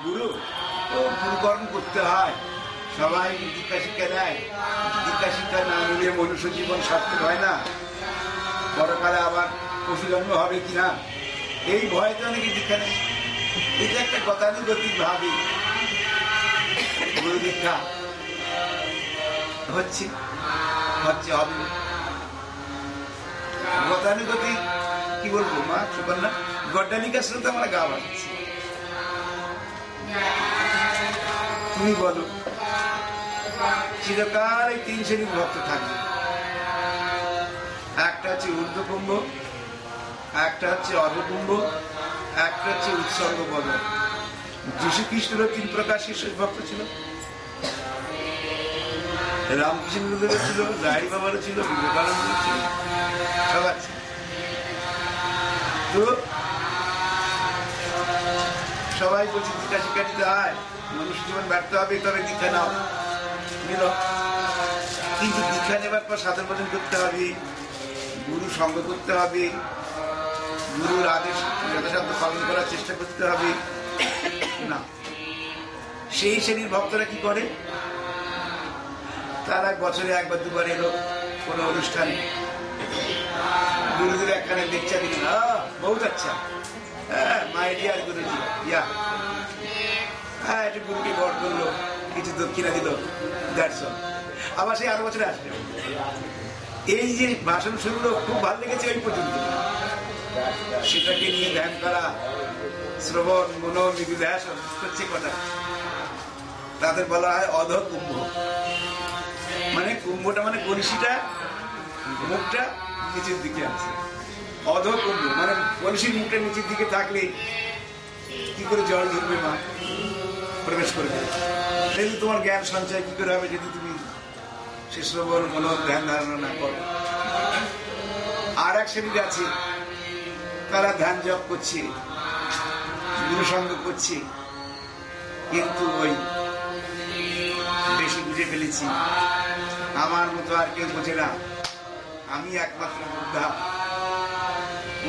গুরু ও গুরুকরণ করতে হয়, সবাই দীক্ষা শিক্ষা দেয়, দীক্ষা শিক্ষা না নিলে মনুষ্য জীবন সার্থক হয় না, পরকালে আবার পশু জন্ম হবে কিনা এই ভয়তে অনেকে দীক্ষা নেই। এটা একটা গতানুগতিক ভাবে গুরু দীক্ষা হচ্ছে হচ্ছে হবে গতানুগতিক। কি বলবো মা সুকন্যা, গড্ডালিকার সাথে আমরা গা বাড়াচ্ছি। তুমি বলো চিরকাল এই 3 শ্রেণীর ভক্ত থাকবে, একটা হচ্ছে ঊর্ধ্বকুম্ভ, একটা হচ্ছে অধকুম্ভ, একটা হচ্ছে উৎসর্গ বল। যীশু খ্রিস্টেরও 3 প্রকার শিষ্য ভক্ত ছিল, রামকৃষ্ণদেবের ছিল, রায় বাবারও ছিল, বিবেকানন্দ ছিল, সবার ছিল। তো সবাই বলছে দীক্ষা শিক্ষা দিতে হয়, মনুষ্য জীবন ব্যর্থ হবে, তবে দীক্ষা নাও নিল। কিন্তু দীক্ষা নেবার পর সাধন ভজন করতে হবে, গুরু সঙ্গ করতে হবে, গুরুর আদেশ যথাসাধ্য পালন করার চেষ্টা করতে হবে না। সেই শ্রেণীর ভক্তরা কি করে, তারা বছরে 1 বা 2 বার এলো কোনো অনুষ্ঠানে, গুরুদেব একখানে লেকচার দিলেন, বহুত আচ্ছা, মাই ডিয়ার গুরুজি, ইয়া একটু গুরুকে বড় করলো, কিছু দক্ষিণা দিল, দ্যাটস অল। আবার সেই আরো বছরে আসবে। এই যে ভাষণ শুনলো খুব ভালো লেগেছে ওই পর্যন্ত, সেটাকে নিয়ে ধ্যান করা, শ্রবণ মনন নিধিধ্যাসন হচ্ছে কথা। তাদের বলা হয় অধকুম্ভ। মানে কুম্ভটা মানে কলসিটা, মুখটা নিচের দিকে আছে, অধকুম্ভ মানে কলসির মুখটা নিচের দিকে থাকলে কি করে জল ঢুকবে মা, প্রবেশ করবে? কিন্তু তোমার জ্ঞান সঞ্চয় কি করে হবে যদি তুমি সে শ্রবণ মনন ধ্যান ধারণা না করো? আর এক শ্রেণীর আছে, তারা ধ্যান জপ করছে, গুরু সঙ্গ করছে, কিন্তু ওই বেশি বুঝে ফেলেছি, আমার মতো আর কেউ বোঝে না, আমি একমাত্র বুদ্ধা।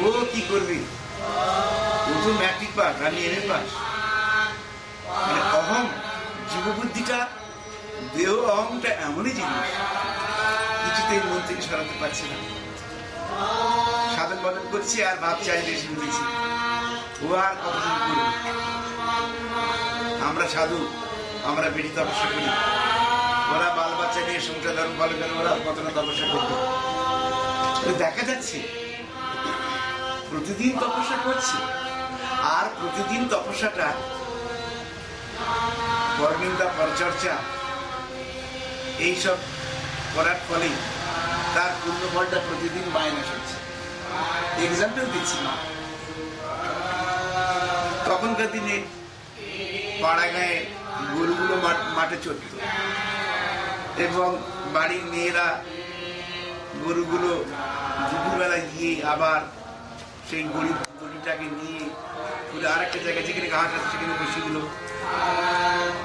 ও কি করবে, ও তো ম্যাট্রিক পাস, আমি এমএ পাস। মানে অহং, জীববুদ্ধিটা, দেহ অহংটা এমনই জিনিস, কিছুতেই মন থেকে সরাতে পারছে না। সাধন ভজন করছি আর ভাব চাই বেশি বুঝেছি, ও আর কতদিন করবে? আমরা সাধু, আমরা বেশি তপস্যা করি, ওরা বাল বাচ্চা নিয়ে সংসার ধর্ম ভালো কেন, ওরা কত না তপস্যা করবে। দেখা যাচ্ছে প্রতিদিন তপস্যা করছে, আর প্রতিদিন তপস্যাটা পরনিন্দা পরচর্চা এইসব করার ফলে তার পূর্ণ ফলটা প্রতিদিন মাইনাস হচ্ছে। এক্সাম্পল দিচ্ছি না, তখনকার দিনে পাড়া গায়ে গরুগুলো মাঠে চড়ত এবং বাড়ির মেয়েরা গরুগুলো দুপুরবেলায় গিয়ে আবার সেই গরুটাকে নিয়ে আরেকটা জায়গায় যেখানে ঘাস আছে সেখানে বসে দিল।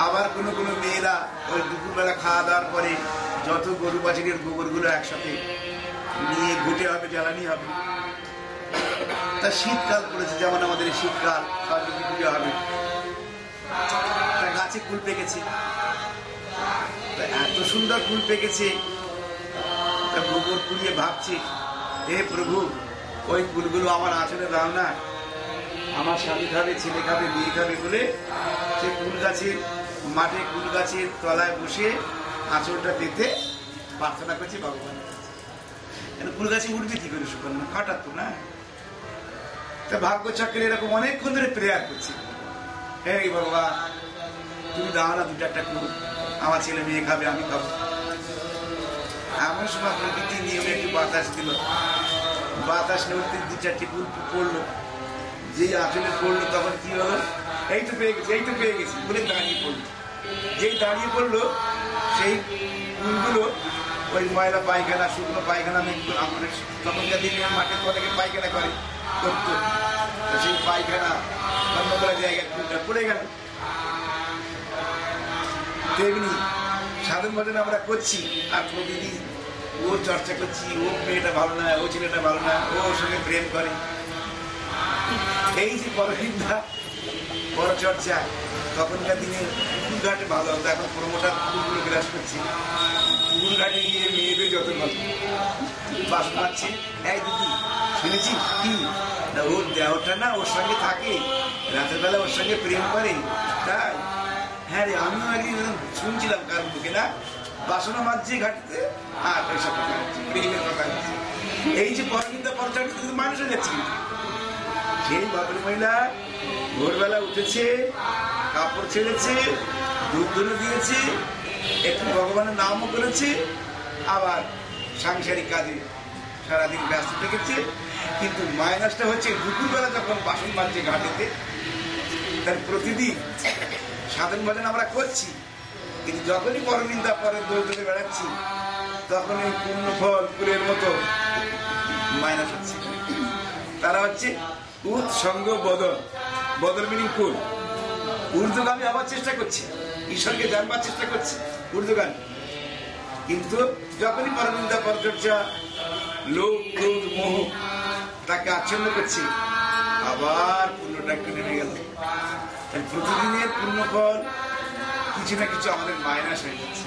আবার কোনো কোনো মেয়েরা ওই দুপুরবেলা খাওয়া দাওয়ার পরে যত গরু বাছুরের গোবরগুলো একসাথে নিয়ে ঘুটে হবে, জ্বালানি হবে। তা শীতকাল পড়েছে, যেমন আমাদের শীতকাল, সরস্বতী পুজো হবে, গাছে ফুল পেকেছে, এত সুন্দর ফুল পেকেছে, তা গোবর পুড়িয়ে ভাবছে, হে প্রভু ওই ফুলগুলো আমার আঁচলে দাও না, আমার স্বামী খাবে, ছেলে খাবে, বিয়ে খাবে বলে সে ফুল গাছের মাঠে, ফুল গাছের তলায় বসে আঁচলটা পেতে প্রার্থনা করছে ভগবান। ফুল গাছে উঠবে কি করে সুকন্যা, হঠাৎ তো না। তা ভাগ্য চক্রে এরকম অনেকক্ষণ ধরে প্রেয়ার করছে, হে ভগবান তুমি দাও না 2-4টা ফুল, আমার ছেলে মেয়ে খাবে, আমি খাবো। এমন সময় প্রকৃতি নিয়মে একটু বাতাস দিল, বাতাস নড়তে 2-4টি ফুল পড়লো, যেই আঁচলে পড়লো তখন কি হলো, এই তো পেয়ে গেছি, এই তো পেয়ে গেছি বলে দাঁড়িয়ে পড়লো। যেই দাঁড়িয়ে পড়লো সেই ফুলগুলো ওই ময়লা পায়খানা, শুকনো পায়খানা, আমাদের তখনকার দিনে মাঠের থেকে পায়খানা করতো, সেই পায়খানা বন্ধ করার জায়গায় ফুলটা পড়ে গেল। তেমনি সাধন ভজন আমরা করছি আর প্রতিদিন ও চর্চা করছি, ও মেয়েটা ভালো না, ও ছেলেটা ভালো না, ও ওর সঙ্গে প্রেম করে। এই যে পরনিন্দা পরচর্চা, তখনকার দিনে পুকুর ঘাটে ভালো হতো, এখন প্রমোটার পুকুরগুলো গ্রাস করছে। পুকুর ঘাটে গিয়ে মেয়েদের যত গল্প, বাসন মারছে, এই দিদি শুনেছি কি না ওর দেওয়াটা না ওর সঙ্গে থাকে, রাতের বেলা ওর সঙ্গে প্রেম করে। তাই? হ্যাঁ রে, আমিও একদিন শুনছিলাম কারণ মুখে না, বাসনও মাজছে ঘাটতে আর ওইসব কথা হচ্ছে, প্রেমের কথা হচ্ছে। এই যে পরমিন্দা পরচর্চা কিন্তু মানুষ হয়ে যাচ্ছে। সেই ভদ্র মহিলা ভোরবেলা উঠেছে, কাপড় ছেড়েছে, দুধ ধরে দিয়েছে, একটু ভগবানের নামও করেছে, আবার সাংসারিক কাজে সারাদিন ব্যস্ত থেকেছে। কিন্তু মাইনাসটা হচ্ছে দুপুরবেলা যখন বাসন মাজছে ঘাটেতে, তার প্রতিদিন সাধন ভজন আমরা করছি, কিন্তু যখনই পরনিন্দা পরে দৌড় ধরে বেড়াচ্ছি, তখন এই পূর্ণ ফল ফুলের মতো মাইনাস হচ্ছে। তারা হচ্ছে উৎসঙ্গ বদল, বদল মিনিং ফুল, ঊর্ধ্বগামী হওয়ার চেষ্টা করছে, ঈশ্বরকে জানবার চেষ্টা করছে ঊর্ধ্বগামী। কিন্তু যখনই পরনিন্দা পরচর্চা, লোভ ক্রোধ মোহ তাকে আচ্ছন্ন করছে, আবার পুণ্যটা একটু নেমে গেল। প্রতিদিনের পুণ্য ফল কিছু না কিছু আমাদের মাইনাস হয়ে যাচ্ছে।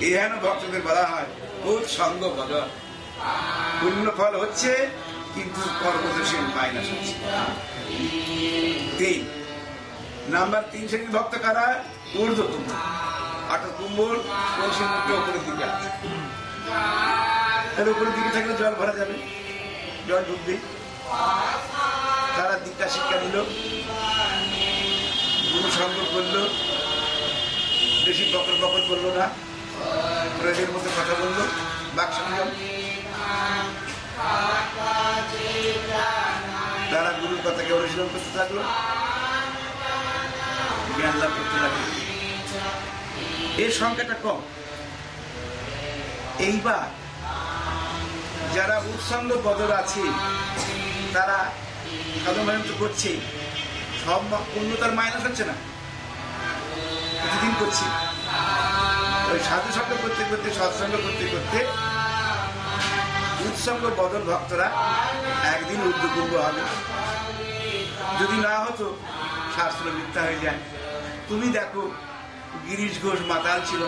এহেন ভক্তদের বলা হয় উৎসঙ্গ বদল, পুণ্য ফল হচ্ছে কিন্তু কর্মদোষে মাইনাস হচ্ছে। 3 নাম্বার 3 শ্রেণীর ভক্ত কারা? ঊর্ধ্ব কুম্ভ। 8 কুম্ভর কলসির মুখটা উপরের দিকে আছে, তাহলে উপরের দিকে থাকলে জল ভরা যাবে, জল ঢুকবে। তারা দিকটা শিক্ষা নিল, গুরু সঙ্গ করলো, বেশি বকর বকর করলো না, প্রয়োজনের মধ্যে কথা বললো, বাক সংযম। তারা গুরুর কথাকে অনুশীলন করতে থাকলো, জ্ঞান লাভ করতে লাগলো। এর সংখ্যাটা কম। এইবার যারা উৎসঙ্গ বদল আছে, তারা সাধন ভজন করছে, সব পূর্ণতার মাইনাস হচ্ছে না, প্রতিদিন করছি। ওই সাধু সঙ্গ করতে করতে, সৎসঙ্গ করতে করতে উৎসঙ্গ বদল ভক্তরা একদিন ঊর্ধ্বকুম্ভ হবে। যদি না হতো শাস্ত্র মিথ্যা হয়ে যায়। তুমি দেখো, গিরিশ ঘোষ মাতাল ছিল,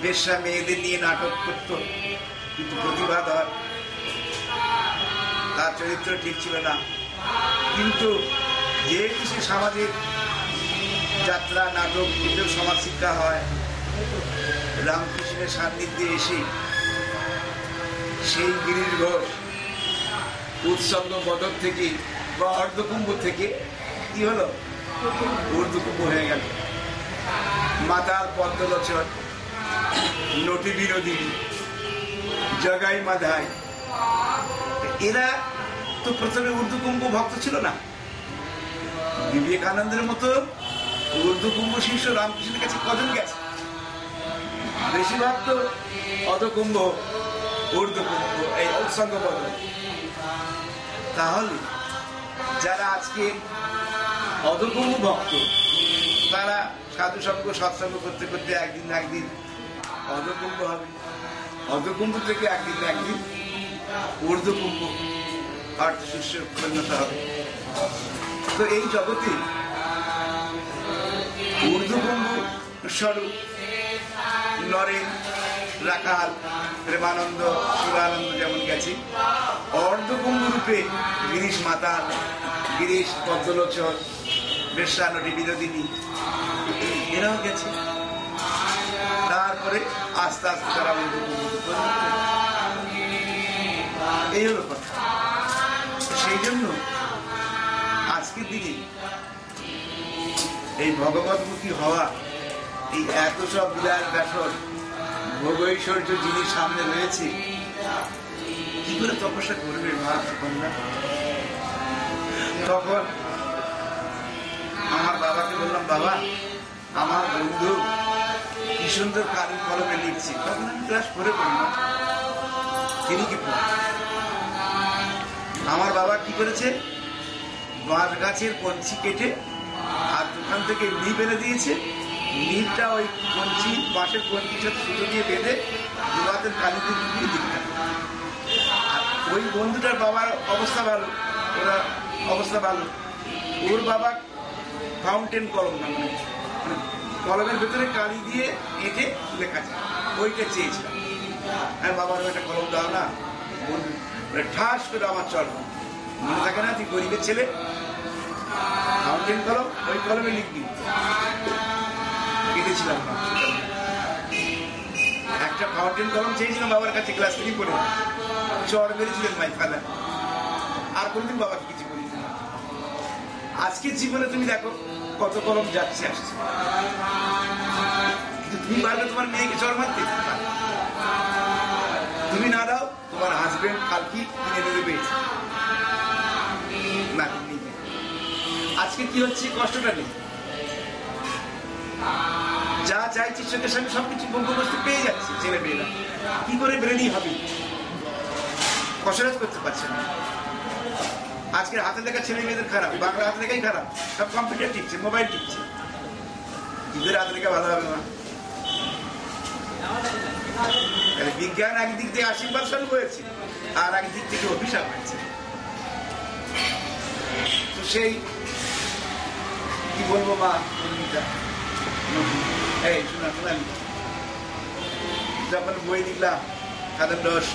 বেশ্যা মেয়েদের নিয়ে নাটক করত, কিন্তু প্রতিভাধর, তার চরিত্র ঠিক ছিল না। কিন্তু যেহেতু সে সামাজিক যাত্রা নাটক এতেও সমাজ শিক্ষা হয়, রামকৃষ্ণের সান্নিধ্যে এসে সেই গিরিশ ঘোষ উৎসঙ্গ বদল থেকে বা অর্ধকুম্ভ থেকে কি হলো? ঊর্ধ্বকুম্ভ হয়ে গেল। মাতার পদ্মলোচন, নটি বিনোদিনী, জগাই মাধাই, এরা তো প্রথমে ঊর্ধ্বকুম্ভ ভক্ত ছিল না। বিবেকানন্দের মতো ঊর্ধ্বকুম্ভ শিষ্য রামকৃষ্ণের কাছে কজন গেছে? বেশিরভাগ তো অধকুম্ভ, ঊর্ধ্বকুম্ভ, এই উৎসঙ্গ বদল। তাহলে যারা আজকে অধকুম্ভ ভক্ত, তারা সাধু সঙ্গ সৎসঙ্গ করতে করতে একদিন না একদিন অধকুম্ভ হবে, অধকুম্ভ থেকে একদিন না একদিন ঊর্ধ্বকুম্ভ অর্থ শিষ্যের পরিণত হবে। তো এই জগতে ঊর্ধ্বকুম্ভ স্বরূপ নরেন, রাখাল, প্রেমানন্দ, শিবানন্দ যেমন গেছে, অর্ধকুম্ভ রূপে গিরিশ মাতাল, গিরিশ পদ্মলোচন, বেশ্যা নটি বিনোদিনী, এরাও গেছে। তারপরে আস্তে আস্তে তারা ঊর্ধ্বকুম্ভ। এই হলো কথা। সেই জন্য আজকের দিনে এই ভগবতমুখী হওয়া, এই এত সব বিলাস ব্যাসন ভোগৈশ্বর্য জিনিস সামনে রয়েছে, কি করে তপস্যা করবে মা কন্যা? তখন আমার বাবাকে বললাম, বাবা আমার বন্ধু কি সুন্দর কালি কলমে লিখছে। তখন আমি ক্লাস 4-এ পড়ি। তিনি কি আমার বাবা কি করেছে, বাঁশ গাছের কঞ্চি কেটে আর দোকান থেকে নিপ এনে দিয়েছে। নিপটা ওই কঞ্চি, বাঁশের কঞ্চির সাথে সুতো দিয়ে বেঁধে দুবাতের কালিতে দিয়ে দিতে। আর ওই বন্ধুটার বাবার অবস্থা ভালো, ওরা অবস্থা ভালো। ওর বাবা ফাউন্টেন কলম না, মানে কলমের ভেতরে কালি দিয়ে এঁটে লেখা যায়, ওইটা চেয়েছিলাম। হ্যাঁ, বাবার ওইটা কলম দাও না, ঠাস করে আমার চল মনে থাকে না, তুই গরিবের ছেলে, ফাউন্টেন কলম, ওই কলমে লিখবি। কেঁদেছিলাম না, একটা ফাউন্টেন কলম চেয়েছিলাম বাবার কাছে, ক্লাস 3 পড়ে চড় মেরেছিলেন মাই ফাদার। আর কোনদিন বাবাকে কিছু বলি না। আজকের জীবনে তুমি দেখো কত কলম যাচ্ছে আসছে, কিন্তু তুমি পারবে তোমার মেয়েকে চড় মারতে? তুমি না দাও, তোমার হাজবেন্ড কালকে কিনে নেবে পেয়েছে না। আজকে কি হচ্ছে, কষ্টটা নেই, যা চাইছি চোখের সামনে সবকিছু বন্ধুবস্তু পেয়ে যাচ্ছে ছেলে মেয়েরা। কি করে ব্রেনই হবে, কসরত করতে পারছে না। আজকের হাতে লেখা ছেলে মেয়েদের খারাপ, বাংলা হাতে লেখাই খারাপ, সব কম্পিউটার টিপছে, মোবাইল টিপছে। কি করে হাতে লেখা ভালো হবে? বিজ্ঞান একদিক থেকে আশীর্বাদ স্বরূপ হয়েছে, আর একদিক থেকে অভিশাপ হয়েছে। তো সেই কি বলবো মা, এই শোনা শোনালি যখন বই লিখলাম কাদের রহস্য,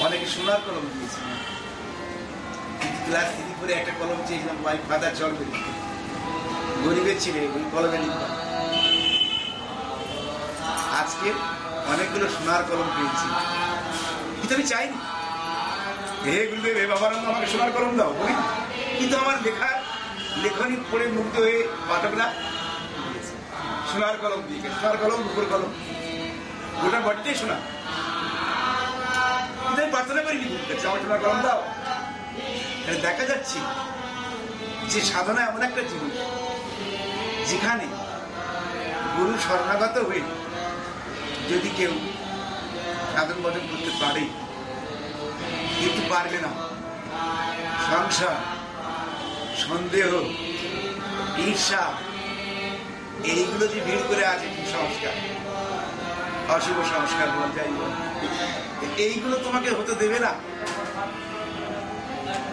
অনেকে সোনার কলম দিয়েছে, ক্লাস 3 করে একটা কলম চেয়েছিলাম, ভাই ফাদার চলবে, গরিবের ছিল, ওই কলমে লিখলাম। আজকে অনেকগুলো সোনার কলম পেয়েছি, কিন্তু আমি চাইনি হে গুরুদেব, হে বাবানন্দ আমাকে সোনার কলম দাও বলি, কিন্তু আমার লেখনী পড়ে মুগ্ধ হয়ে পাঠকরা সোনার কলম দিয়ে, সোনার কলম, রূপোর কলম, গোটা বডিটাই সোনা। কিন্তু আমি প্রার্থনা করিনি আমার সোনার কলম দাও। দেখা যাচ্ছে যে সাধনা এমন একটা জিনিস যেখানে গুরু শরণাগত হয়ে যদি কেউ সাধন ভজন করতে পারে, কিন্তু পারবে না সংসার, সন্দেহ, ঈর্ষা, এইগুলো যে ভিড় করে আছে, সংস্কার, অশুভ সংস্কার বলা যায়, এইগুলো তোমাকে হতে দেবে না।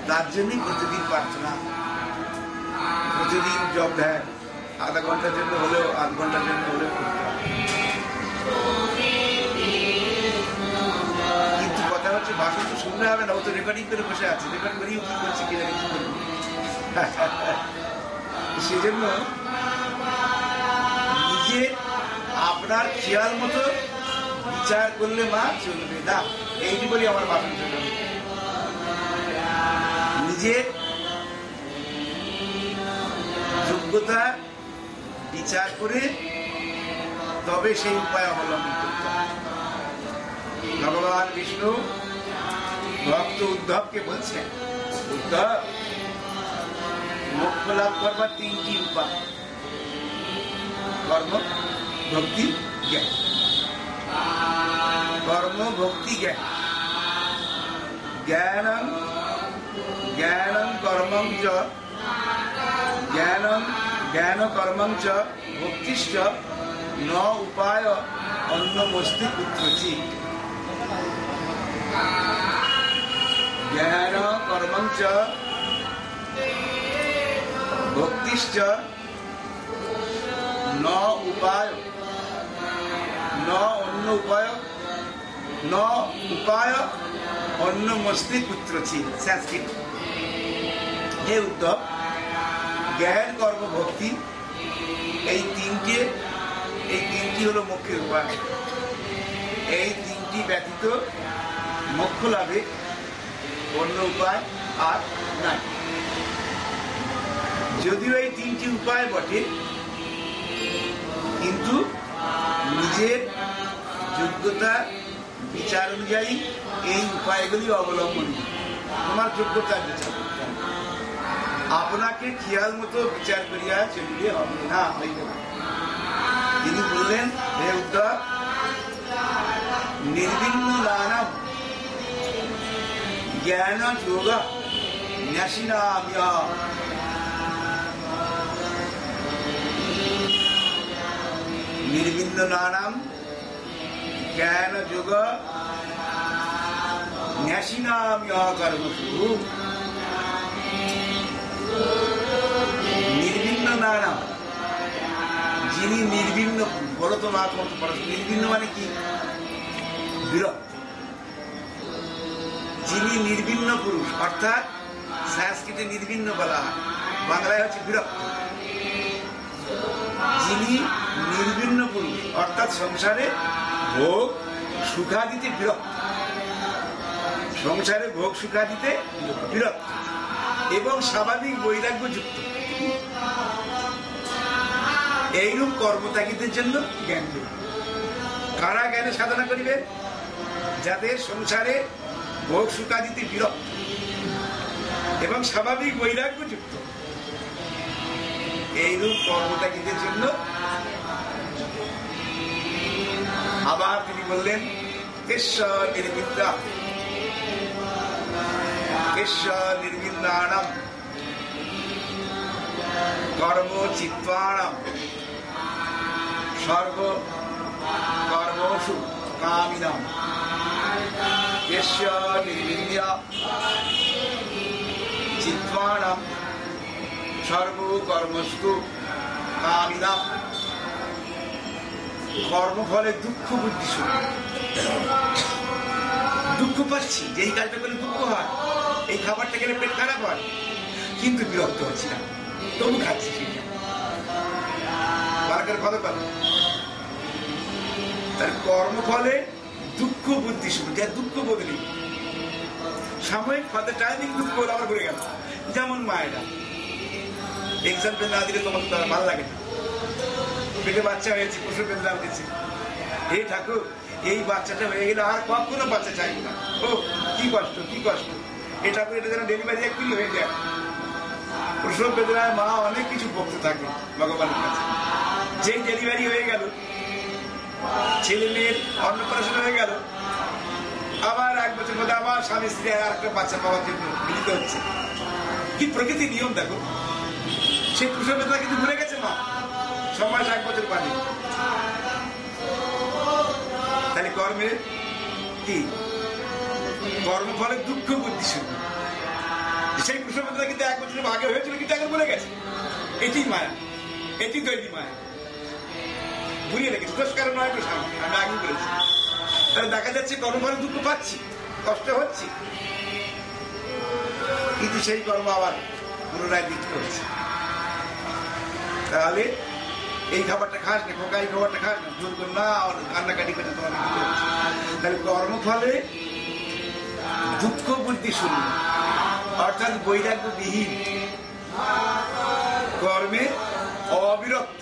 তার জন্যই প্রতিদিন প্রার্থনা, প্রতিদিন জপ ধ্যান, আধা ঘন্টার জন্য হলেও, আধ ঘন্টার জন্য হলেও করতে হবে। কিন্তু কথা হচ্ছে ভাষণ তো শুনতে হবে না, ও তো রেকর্ডিং করে বসে আছে, রেকর্ড করেই কি করছে কি জানি কি করবে। সেজন্য নিজে আপনার খেয়াল মতো বিচার করলে মা চলবে না, এইটুকুই আমার ভাষণ চলবে। নিজের যোগ্যতা বিচার করে তবে সেই উপায় অবলম্বন করতে হবে। ভগবান বিষ্ণু ভক্ত উদ্ধবকে বলছেন, উদ্ধব, মোক্ষ লাভ করবার 3টি উপায়: কর্ম, ভক্তি, জ্ঞান। কর্ম, ভক্তি, জ্ঞান। জ্ঞানং কর্মং চ, জ্ঞান কর্মং চ ভক্তিশ্চ ন উপায় অন্যমস্তি কুত্রচিৎ। জ্ঞান কর্মং চ ভক্তিশ্চ ন উপায় অন্যমস্তি কুত্রচিৎ। সংস্কৃত। হে উদ্ধব, জ্ঞান, কর্ম, ভক্তি, এই তিনটি হলো মোক্ষের উপায়। এই 3টি ব্যতীত মোক্ষ লাভে অন্য উপায় আর নাই। যদিও এই 3টি উপায় বটে, কিন্তু নিজের যোগ্যতা বিচার অনুযায়ী এই উপায়গুলি অবলম্বন। তোমার যোগ্যতা বিচার করতে হবে, আপনাকে খেয়াল মতো বিচার করিয়া চলিলে হবে না, হইবে না। তিনি বললেন, হে উদ্ধব, নির্বিঘ্ন দানম জ্ঞান যোগ ন্যাসিনাম্য। নির্বিঘ্ন দানম জ্ঞান যোগ ন্যাসিনাম্য কর্মসু। নারাম, যিনি নির্বিঘ্ন পুরুষ। বলো তো মা, নির্বিঘ্ন মানে কি? বিরক্ত। যিনি নির্বিঘ্ন পুরুষ, অর্থাৎ সংস্কৃতে নির্বিঘ্ন বলা হয়, বাংলায় হচ্ছে বিরক্ত। যিনি নির্বিঘ্ন পুরুষ অর্থাৎ সংসারে ভোগ সুখাদিতে বিরক্ত, সংসারে ভোগ সুখাদিতে বিরক্ত এবং স্বাভাবিক বৈরাগ্য যুক্ত। এইরূপ কর্মত্যাগীদের জন্য জ্ঞান দেব। কারা জ্ঞানে সাধনা করিবে? যাদের সংসারে ভোগ সুখাদিতে বিরক্ত এবং স্বাভাবিক বৈরাগ্য যুক্ত, এইরূপ কর্মত্যাগীদের জন্য। আবার তিনি বললেন ঈশ্বর নির্বিদ্যা, ঈশ্বর নির্বিন্দানাম কর্ম চিত্তানাম সর্ব কর্মসু কামিনাম। ঈশ্বর নির্বিদ্যা চিত্তানাম সর্ব কর্মসু কামিনাম। কর্মফলে দুঃখ বুদ্ধি শুরু। দুঃখ পাচ্ছি, যেই কাজটা করলে দুঃখ হয়, এই খাবারটা খেলে পেট খারাপ হয়, কিন্তু বিরক্ত হচ্ছি না, তবু খাচ্ছি। সেটা বারকার ফলে পাবে। তার কর্মফলে দুঃখ বুদ্ধি শুরু, যা দুঃখ বদলি সাময়িক ফলে টাইমিং দুঃখ হলে আবার ঘুরে গেল। যেমন মায়েরা এক্সাম্পল না দিলে তোমাকে তো ভালো লাগে না। পেটে বাচ্চা হয়েছে, প্রসব বেদনা উঠেছে, হে ঠাকুর এই বাচ্চাটা হয়ে গেলে আর কখনো বাচ্চা চাইব না। ও কি কষ্ট, কি কষ্ট। এ ঠাকুর এটা যেন ডেলিভারি একদিন হয়ে যায়। প্রসব বেদনায় মা অনেক কিছু বলতে থাকে ভগবানের কাছে। যেই ডেলিভারি হয়ে গেল, ছেলে মেয়ের অন্নপ্রাশন হয়ে গেল, আবার 1 বছর মধ্যে আবার স্বামী স্ত্রী আর একটা বাচ্চা পাওয়ার জন্য মিলিত হচ্ছে। কি প্রকৃতির নিয়ম দেখো। সেই প্রসব বেদনা কিন্তু ভুলে গেছে মা, সমাজ 1 বছর বাদে। তাহলে কর্মের কি? কর্মফলে দুঃখ বুদ্ধি শুরু। সেই প্রসব বেদনা কিন্তু 1 বছর আগে হয়েছিল, কিন্তু এখন ভুলে গেছে। এটি মায়া, এটি দৈবী মায়া। ভুলিয়ে রেখেছে, দোষ কারণ নয়, দোষ আমি আগে বলেছি। তাহলে দেখা যাচ্ছে কর্মফলে দুঃখ পাচ্ছি, কষ্ট হচ্ছে, কিন্তু সেই কর্ম আবার পুনরায় দিতে হচ্ছে। তাহলে এই খাবারটা খাস না, খোকা এই খাবারটা খাস না, জোর করে না, কান্নাকাটি করে তোমার। তাহলে কর্মফলে দুঃখ বুদ্ধি শুরু, অর্থাৎ বৈরাগ্য বিহীন কর্মে অবিরক্ত,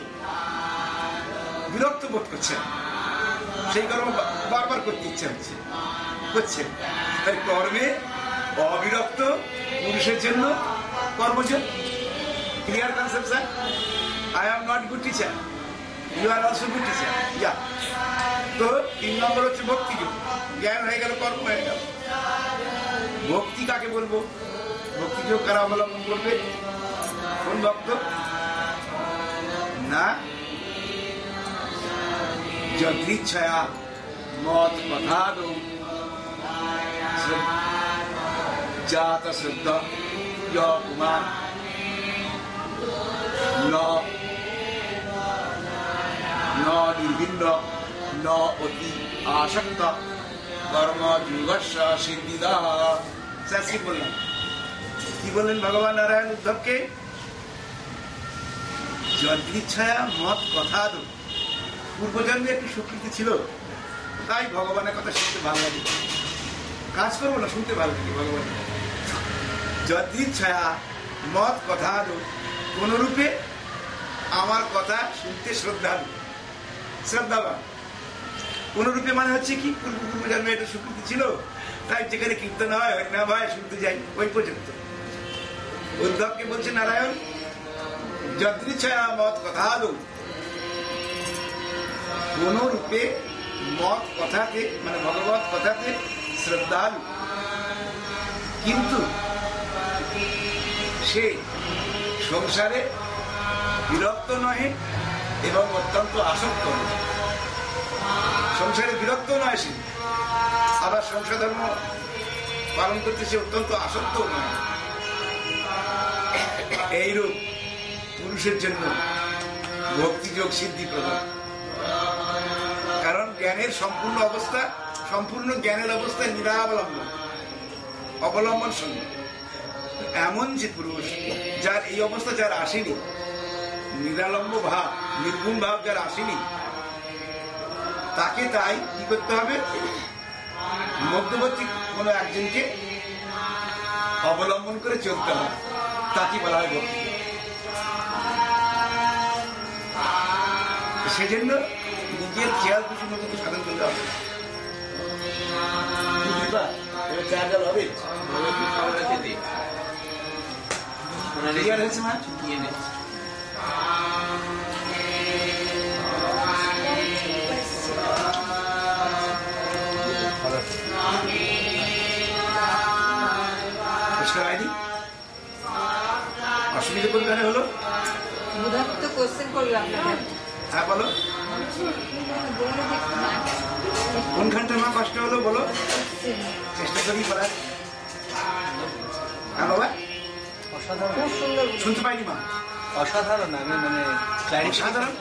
বিরক্ত বোধ করছেন, সেই কর্ম বারবার করতে ইচ্ছে হচ্ছে, করছেন। তাই কর্মে অবিরক্ত পুরুষের জন্য কর্মযোগ। Clear concept sir? I am not good teacher. You are also good teacher. Yeah. তো 3 নম্বর হচ্ছে ভক্তি যোগ। জ্ঞান হয়ে গেল, কর্ম হয়ে গেল। ভক্তি কাকে বলবো? ভক্তি যোগ কারা অবলম্বন করবে? কোন ভক্ত? না যদৃচ্ছয়া মত কথাদো জাত শ্রদ্ধা কুমার নির্ভিন্ন ন অতি আসক্ত কর্ম যুগস্য সিদ্ধিদা। বললাম কি বললেন ভগবান নারায়ণ উদ্ধবকে? যদৃচ্ছয়া মত কথা দো। পূর্বজন্মে একটু স্বীকৃতি ছিল, তাই ভগবানের কথা শুনতে ভালো লাগে। কাজ করবো না, শুনতে ভালো লাগে ভগবানের। যদৃচ্ছয়া মত কথা দো, কোন রূপে আমার কথা শুনতে শ্রদ্ধাবান। কোন রূপে মানে হচ্ছে কি? পূর্বজন্মে এটা স্বীকৃতি ছিল, তাই যেখানে কীর্তন হয়, হরিনাম হয়, শুনতে যাই, ওই পর্যন্ত। উদ্ধবকে বলছে নারায়ণ যদৃচ্ছয়া মত কথা দো, কোন রূপে মত কথাতে মানে ভগবত কথাতে শ্রদ্ধালু, কিন্তু সে সংসারে বিরক্ত নহে এবং অত্যন্ত আসক্ত নয়। সংসারে বিরক্ত নয় সে, আবার সংসার ধর্ম পালন করতে সে অত্যন্ত আসক্ত নয়। এইরূপ পুরুষের জন্য ভক্তিযোগ সিদ্ধি প্রদান। কারণ জ্ঞানের সম্পূর্ণ জ্ঞানের অবস্থায় নিরাবলম্বন, অবলম্বন শূন্য। এমন যে পুরুষ যার এই অবস্থা যার আসেনি, নিরালম্ব ভাব, নির্গুণ ভাব যার আসেনি, তাকে তাই কি করতে হবে? মধ্যবর্তী কোন একজনকে অবলম্বন করে চলতে হবে, তাকে বলা হয় ভক্তি। সেজন্য নিজের খেয়াল খুশি মতো সাধন করতে হবে। অসুবিধা কোনখানে হলো? হ্যাঁ বলো, কোনখানটা আমার কষ্ট হলো বলো, চেষ্টা করি বলার। হ্যাঁ বাবা, শুনতে পাইনি মা। অসাধারণ, আমি মানে অসাধারণ।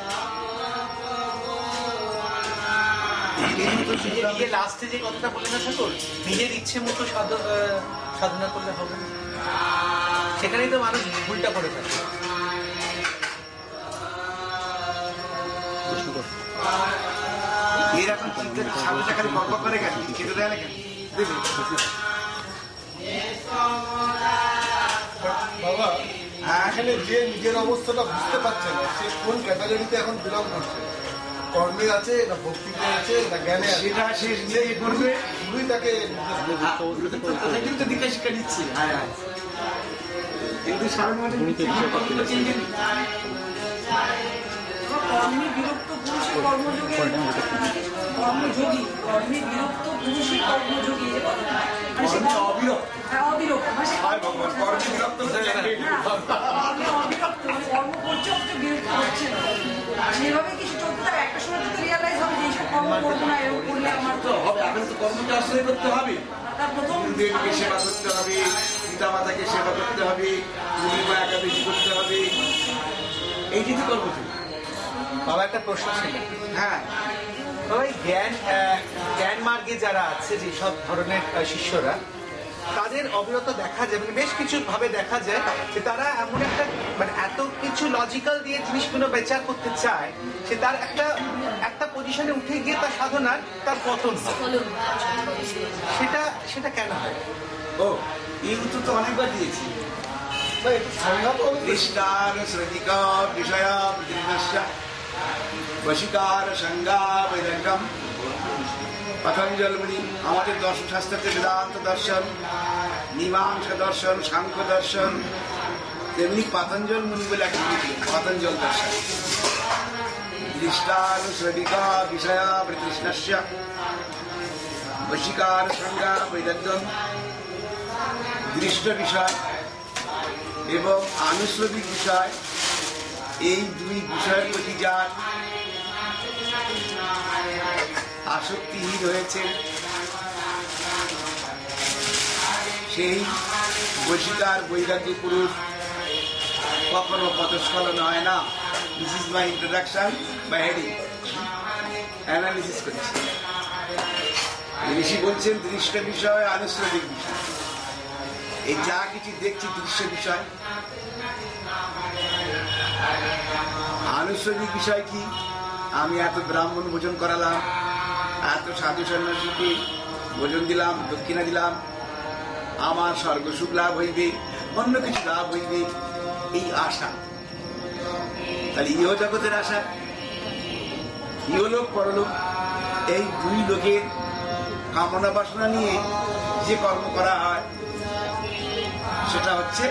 লাস্টে যে কথাটা বললেন না ঠাকুর, নিজের ইচ্ছে মতো সাধনা করলে হবে না, সেখানেই তো মানুষ ভুলটা করে থাকে। এরকম সামনে খালি বক করে গেছে, খেতে দেয় না কেন? বাবা, এখানে যে নিজের অবস্থাটা বুঝতে পারছে না, সে কোন ক্যাটাগরিতে এখন বিলং করছে? কর্মে আছে না ভক্তিতে আছে না জ্ঞানে আছে? সেটা সে নিজে করবে, শুরুই তাকে কিন্তু দীক্ষা শিক্ষা দিচ্ছে। কিন্তু সাধারণ কর্মী বিরক্ত পুরুষের কর্মযোগী, কর্মযোগী, কর্মী বিরক্ত পুরুষের কর্মযোগী, অবিরক্ত কর্ম করছে, বিরক্ত হচ্ছে না, সেভাবে কিছু চলতে থাকে। একটা সময় তো রিয়ালাইজ হবে যে এইসব কর্ম করবো না, এরকম করলে আমার তো হবে। এখন তো কর্মকে আশ্রয় করতে হবে, তার প্রথম দেবীকে সেবা করতে হবে, পিতা মাতাকে সেবা করতে হবে, পূর্ণিমা একাদশী করতে হবে, এই যে কর্ম ছিল। বাবা, একটা প্রশ্ন ছিল। হ্যাঁ, জ্ঞান মার্গে যারা আছে, যে সব ধরনের শিষ্যরা, তাদের অবিরত দেখা যায়, মানে বেশ কিছু ভাবে দেখা যায় যে তারা এমন একটা মানে এত কিছু লজিক্যাল দিয়ে জিনিসগুলো বিচার করতে চায় যে তার একটা পজিশনে উঠে গিয়ে তার সাধনার তার পতন হয়। সেটা কেন হয়? ও এই উত্তর তো অনেকবার দিয়েছি। কৃষ্ণার শ্রদিকা বিষয়া বশিকার সংজ্ঞা বৈরাগ্যম। পতঞ্জল মুনি আমাদের দর্শন শাস্ত্রতে বেদান্ত দর্শন, মীমাংসা দর্শন, সাংখ্য দর্শন, তেমনি পতঞ্জল মুনি বলে একটা পতঞ্জল দর্শন। দৃষ্টানুশ্রবিকা বিষয়া কৃষ্ণস্য বশিকার সংজ্ঞা বৈরাগ্যম। দৃষ্ট বিষয় এবং আনুশ্রবিক বিষয়, এই দুই বিষয়ের প্রতি যার আসক্তিহীন হয়েছে, সেই বশিকার বৈরাগ্য পুরুষ কখনো পদস্খলন হয় না। This is my introduction by heading, analysis করছি। ঋষি বলছেন দৃষ্ট বিষয়, আনুশ্রবিক বিষয়। এই যা কিছু দেখছি দৃশ্য বিষয়। আনুশ্রবিক বিষয় কি? আমি এত ব্রাহ্মণ ভোজন করালাম, এত সাধু সন্ন্যাসীকে ভোজন দিলাম, দক্ষিণা দিলাম, আমার স্বর্গ সুখ লাভ হইবে, অন্য কিছু লাভ হইবে, এই আশা। তাহলে ইহ জগতের আশা, ইহলোক পরলোক, এই দুই লোকের কামনা বাসনা নিয়ে যে কর্ম করা হয় সেটা হচ্ছে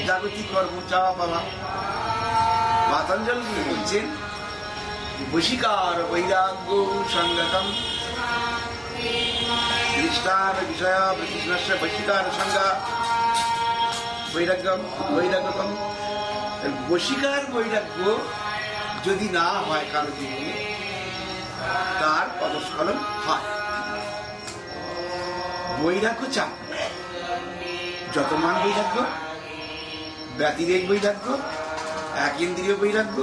জাগতিক কর্ম, চাওয়া পাওয়া। পতঞ্জল বলছেন বশিকার বৈরাগ্য সংগতম। দৃষ্টান বিষয় কৃষ্ণস্য বশিকার সংজ্ঞা বৈরাগ্যম বৈরাগ্যতম। বশিকার বৈরাগ্য যদি না হয় কারো জীবনে, তার পদস্খলন হয়। বৈরাগ্য চাপ, যত মান বৈরাগ্য, ব্যতিরেক বৈরাগ্য, এক ইন্দ্রিয় বৈরাগ্য,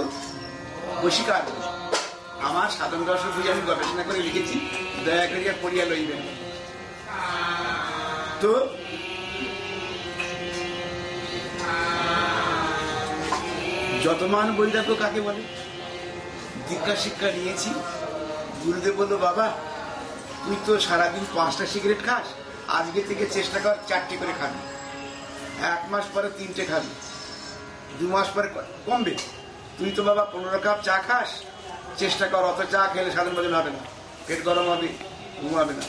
বশীকার। আমার সাধন রস বই আমি গবেষণা করে লিখেছি, দয়া করিয়া পড়িয়া লইবেন। তো যতমান বৈরাগ্য কাকে বলে? দীক্ষা শিক্ষা নিয়েছি, গুরুদেব বললো বাবা তুই তো সারাদিন 5টা সিগারেট খাস, আজকে থেকে চেষ্টা কর 4টে করে খাবি, 1 মাস পরে 3টে খাবি, 2 মাস পরে কমবে। তুই তো বাবা 15 কাপ চা খাস, চেষ্টা কর অত চা খেলে সাধারণ ভোজন হবে না, পেট গরম হবে, ঘুমাবে না।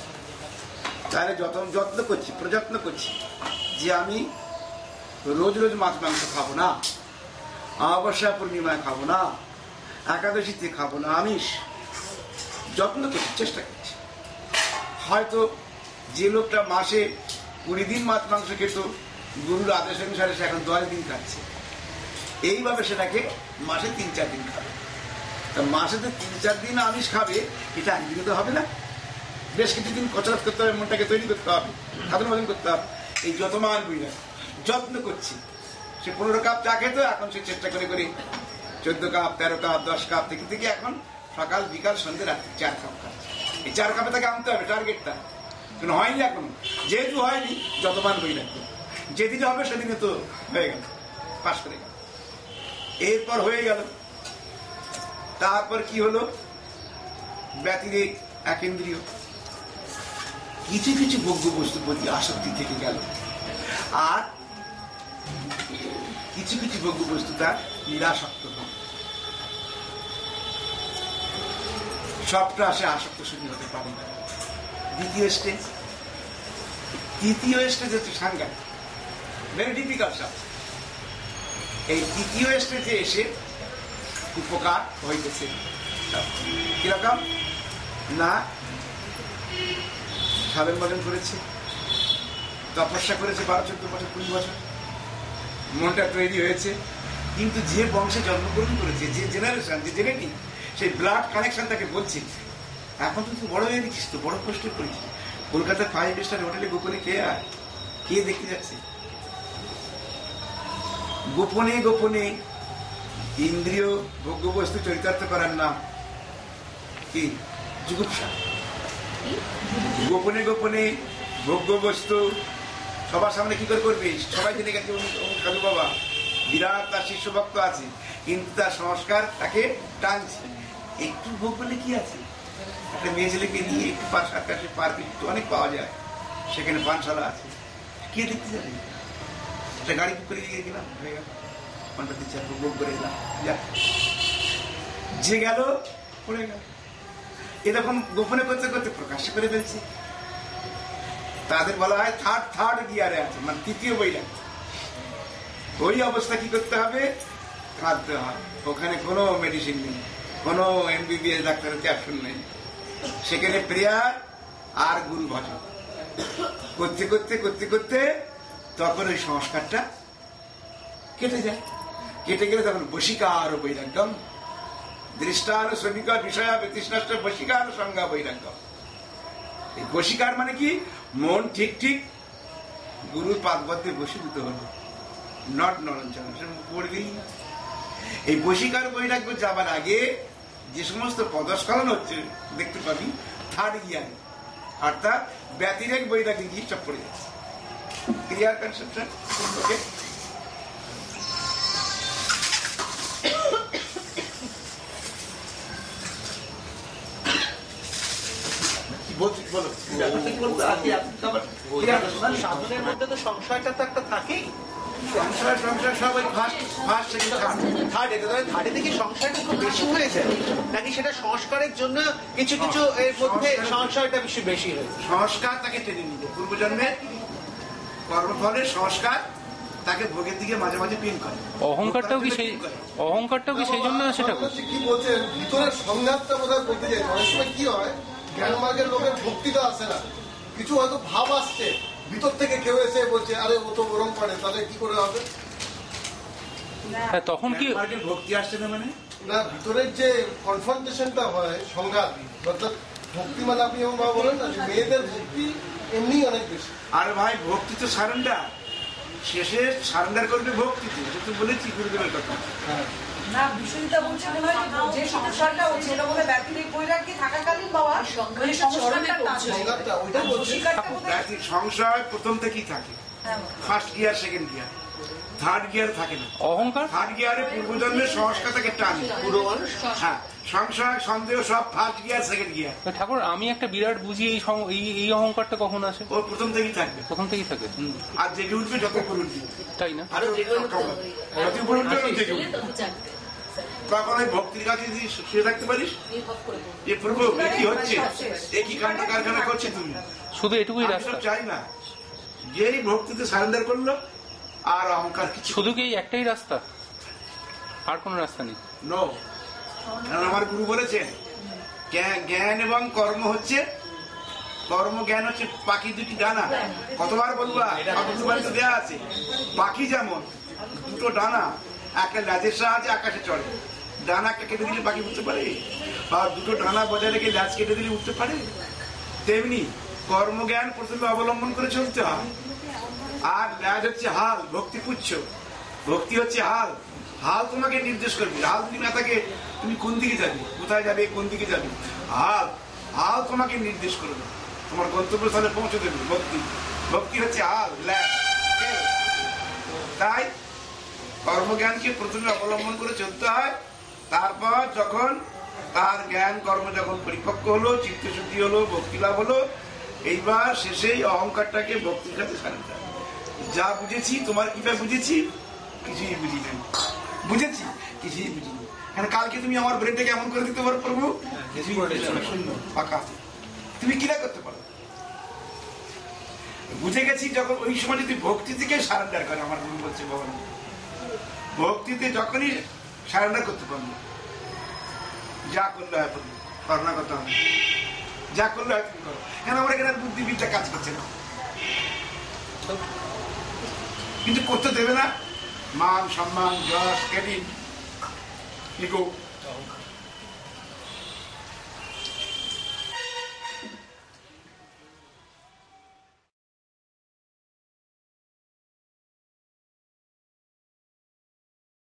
তাহলে যত্ন করছি, প্রযত্ন করছি যে আমি রোজ রোজ মাছ মাংস খাবো না, অমাবস্যা পূর্ণিমায় খাবো না, একাদশীতে খাবো না আমিষ, যত্ন করছি, চেষ্টা করছি। হয়তো যে লোকটা মাসে 20 দিন মাছ মাংস খেত, গুরুর আদেশ অনুসারে সে এখন 10 দিন খাচ্ছে। এইভাবে সেটাকে মাসে 3-4 দিন খাবে। তা মাসে 3-4 দিন আমিষ খাবে, এটা একদিনে তো হবে না, বেশ কিছুদিন কচরত করতে হবে, মনটাকে তৈরি করতে হবে, সাধন ভোজন করতে হবে। এই যতমান বুঝলাম যত্ন করছি। সে 15 কাপ চা খেত, এখন সে চেষ্টা করে করে 14 কাপ, 13 কাপ, 10 কাপ থেকে থেকে এখন সকাল বিকাল সন্ধ্যে রাত্রি 4 কাপ খাচ্ছে। এই 4 কাপে তাকে আনতে হবে টার্গেটটা, কিন্তু হয়নি এখন। যেহেতু হয়নি যতমান বই রাখবে, যেদিনে হবে সেদিনে তো হয়ে গেল, পাশ করে গেল। এরপর হয়ে গেল, তারপর কি হলো? ব্যতিরেক একেন্দ্রিয়, কিছু কিছু ভোগ্য বস্তুর প্রতি আসক্তি থেকে গেল, আর কিছু কিছু ভোগ্য বস্তু তার নিরাসক্ত হল। সবটা আসে আসক্ত শুধু হতে পারে না। দ্বিতীয় স্টেজ, তৃতীয় স্টেজ হচ্ছে সাংঘাতিক, ভেরি ডিফিকাল্ট সব। এই তৃতীয় স্টেজে এসে উপকার হইতেছে। কিরকম না, সাধন ভজন করেছে, তপস্যা করেছে 12-14 বছর, 20 বছর, মনটা তৈরি হয়েছে, কিন্তু যে বংশে জন্মগ্রহণ করেছে, যে জেনারেশন, যে জেনেটিক, সেই ব্লাড কানেকশন তাকে বলছে এখন তুই বড় হয়ে গেছিস, তো বড় কষ্ট করেছিস, কলকাতার 5 স্টার হোটেলে গোপনে কে দেখতে যাচ্ছে? গোপনে গোপনে ইন্দ্রিয় ভোগ্য বস্তু চরিতার্থ করার নাম কি? জুগুপ্সা। গোপনে গোপনে ভোগ্য বস্তু সবার সামনে কি করে করবে? সবাই জেনে গেছে সাধু বাবা বিরাট, তার শিষ্য ভক্ত আছে, কিন্তু তার সংস্কার তাকে টানছে। একটু ভোগ বলে কি আছে? একটা মেয়ে ছেলেকে নিয়ে একটু 5-7 কাছে পার্ক অনেক পাওয়া যায়, সেখানে পানশালা আছে, কে দেখতে যাবে? একটা গাড়ি বুক করে দিয়ে গেলাম, হয়ে গেল, ঘন্টা 3-4 ভোগ করে এলাম, যে গেল পড়ে গেল। এরকম গোপনে করতে করতে প্রকাশ করে ফেলছে। তাদের বলা হয় থার্ড গিয়ারে আছে, মানে তৃতীয় বৈরাগ্য। ওই অবস্থা কি করতে হবে? কাঁদতে হয়। ওখানে কোনো মেডিসিন নেই, কোনো MBBS ডাক্তারের ক্যাপসুল নেই, সেখানে প্রেয়ার আর গুরু ভজন করতে করতে করতে করতে তখন ওই সংস্কারটা কেটে যায়। কেটে গেলে তখন বশীকার বৈরাগ্যম, দৃষ্টান শ্রমিকা বিষয়া ব্যতিষ্ণাষ্ট বশীকার সংজ্ঞা বৈরাগ্যম। এই বশীকার মানে কি? মন ঠিক ঠিক গুরুর পাদপদ্মে বশীভূত হলো, নট নরঞ্চন, পড়বেই না। এই বশীকার বৈরাগ্য যাবার আগে যে সমস্ত পদস্খলন হচ্ছে দেখতে পাবি থার্ড গিয়ারে, অর্থাৎ ব্যতিরেক বৈরাগ্য গিয়ে সব পড়ে যাচ্ছে। ক্লিয়ার কনসেপ্টটা? ওকে, সাধনের মধ্যে তো সংশয়টা তো একটা থাকেই। সংসার সব ওই ফার্স্ট থার্ডে দেখি সংশয়টা খুব বেশি হয়ে যায়, নাকি সেটা সংস্কারের জন্য কিছু কিছু এর মধ্যে সংশয়টা বেশি হয়েছে? সংস্কার তাকে টেনে নিল, পূর্বজন্মের কর্মফলের সংস্কার তাকে ভোগের দিকে মাঝে মাঝে পিন করে। অহংকারটাও কি সেই জন্য সেটা কি বলছেন? ভিতরের সংঘাতটা বোধহয় করতে চাই। অনেক সময় কি হয়, জ্ঞান মার্গের লোকের ভক্তিটা আসে না, কিছু হয়তো ভাব আসছে ভিতর থেকে, কেউ এসে বলছে আরে ও তো ওরম করে, তাহলে কি করে হবে? তখন কি ভক্তি আসছে না, মানে না, ভিতরের যে কনফ্রন্টেশনটা হয়, সংঘাত, অর্থাৎ ভক্তি মানে আপনি এমন ভাবে বলেন না যে মেয়েদের ভক্তি এমনি অনেক বেশি। আরে ভাই ভক্তি তো সারেন্ডার, শেষে সারেন্ডার করবে ভক্তিতে, এটা তো বলেছি গুরুদেবের কথা। না বিশ্বজিৎদা বলছে মনে হয় যে সংসারটা ও ছিল বলে ব্যতিরিক বৈরাগ্যে থাকাকালীন বাবা ওই সংস্কারটা টানছে। সংঘাতটা ওইটা বলছি। বশীকারটা বোধহয় ব্যতিক সংশয় প্রথম থেকেই থাকে, হ্যাঁ। First gear second gear, third gear থাকে না। অহংকার থার্ড গিয়ারে পূর্বজন্মের সংস্কার থেকে টানে। হ্যাঁ, সংশয় সন্দেহ সব ফার্স্ট গিয়ার সেকেন্ড গিয়ার, তো ঠাকুর আমি একটা বিরাট বুঝি এই অহংকারটা কখন আসে? ওর প্রথম থেকেই থাকবে। প্রথম থেকেই থাকে, আর জেগে উঠবে যত উপরে উঠবে, তাই না? যত উপরে উঠবে তত জেগে উঠবে। তখন ওই ভক্তির কাছে যদি শুয়ে থাকতে পারিস, এ প্রভু এ কি হচ্ছে, এ কি কাণ্ড কারখানা করছে তুমি, শুধু এটুকুই আমি রাস্তা? সব চাই না। যেই ভক্তিতে সারেন্ডার করলো আর অহংকার কিছু শুধু কি এই একটাই রাস্তা, আর কোনো রাস্তা নেই? নো। কারণ আমার গুরু বলেছেন জ্ঞান এবং কর্ম হচ্ছে, কর্ম জ্ঞান হচ্ছে পাখি দুটি ডানা। কতবার বলবা, বাড়িতে দেয়া আছে। পাখি যেমন দুটো ডানা, একটা ল্যাজের সাহায্যে আকাশে চড়ে, ডানাকে কেটে দিলে পাখি উঠতে পারে, আর দুটো ডানা বজায় রেখে ল্যাজ কেটে দিলে উঠতে পারে। তেমনি কর্মজ্ঞান প্রথমে অবলম্বন করে চলতে হয়। আর ল্যাজ হচ্ছে হাল, ভক্তি পুচ্ছ, ভক্তি হচ্ছে হাল। হাল তোমাকে নির্দেশ করবে। হাল যদি না থাকে তুমি কোন দিকে যাবে, কোথায় যাবে, কোন দিকে যাবে, হাল হাল তোমাকে নির্দেশ করবে, তোমার গন্তব্যস্থলে পৌঁছে দেবে। ভক্তি, ভক্তি হচ্ছে হাল, ল্যাজ। তাই কর্মজ্ঞানকে প্রথমে অবলম্বন করে চলতে হয়। তারপর যখন তার জ্ঞান কর্ম যখন পরিপক্ক হলো, চিত্তশুদ্ধি হলো, ভক্তি লাভ হলো, এইবার শেষেই অহংকারটাকে ভক্তির কাছে সারেন্ডার। যা বুঝেছি, তোমার কিভাবে বুঝেছি, কিছুই বুঝি না, বুঝেছি কিছুই বুঝিনি। কারণ কালকে তুমি আমার ব্রেনটাকে এমন করে দিতে পারো প্রভু, কিছুই শূন্য ফাঁকা, তুমি কিনা করতে পারো। বুঝে গেছি যখন, ওই সময় যদি ভক্তি থেকে সারেন্ডার করে, আমার গুরু বলছে ভগবান, ভক্তিতে যখনই সারেন্ডার করতে পারবো, যা করলে হয় প্রভু, করোনা করতে হবে, যা করলে হয় তুমি করো। কেন আমার এখানে বুদ্ধিবিদ্যা কাজ করছে না, কিন্তু করতে দেবে না। মান সম্মান যশ ক্রেডিট ইগো